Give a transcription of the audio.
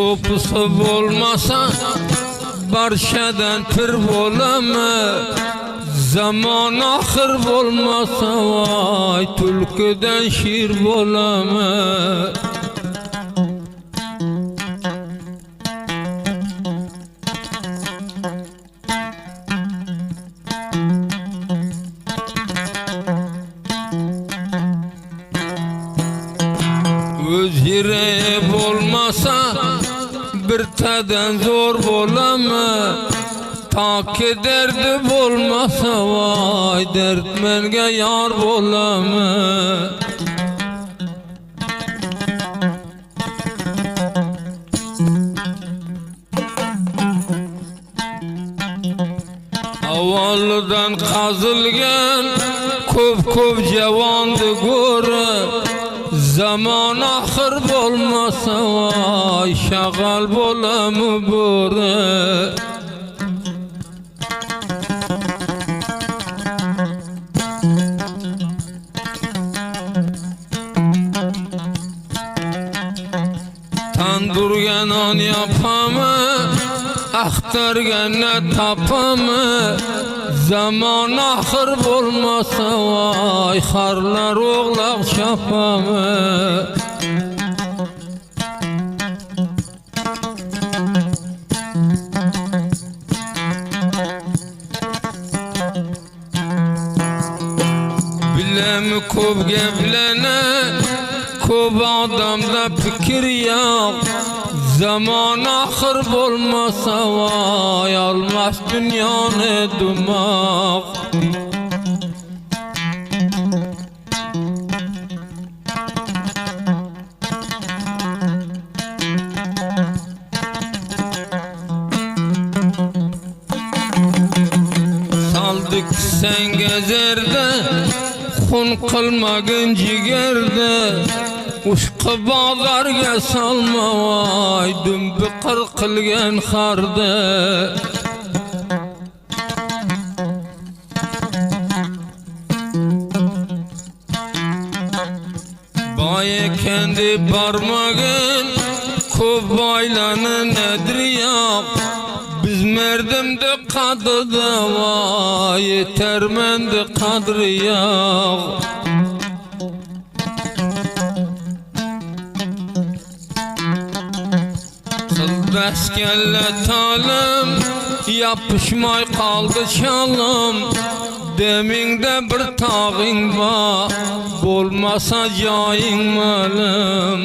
sopusu olmasa barşadan pir bo'lami, zaman ahir olmasa vay tulkidan şir bo'lami. Öz yüreği olmasa bir tadan zor bo'lami, taki derdi olmasa vay derdmenga yar bo'lami. Avvaldan qazilgan ko'p javonni ko'rib, zaman ahir bo'lmasa vay shag'al bo'lami bo'ri. Tandurga non yapami, axtarga ne tapami, zaman ahir bo'lmasa vay xarlar o'g'laq chapami. Bilemi ko'p gaplana, ko'p odamda fikr yo'q, zaman ahir bo'lmasa vay olmas dunyoni dumoq. Saldık sen gezerde, xun qilmagin jigarda, ushqi bog'larga solma voy dumbiqir qilgan xarda. Boy ekan deb bormagin, ko'p boylani nedir yo'q, biz merdimdi qadrida voy yetermendi qadri yo'q. Qildaskalla talim yapışmay qaldı çalım, demingde bir tağing bor bo'lmasa joying ma'lum.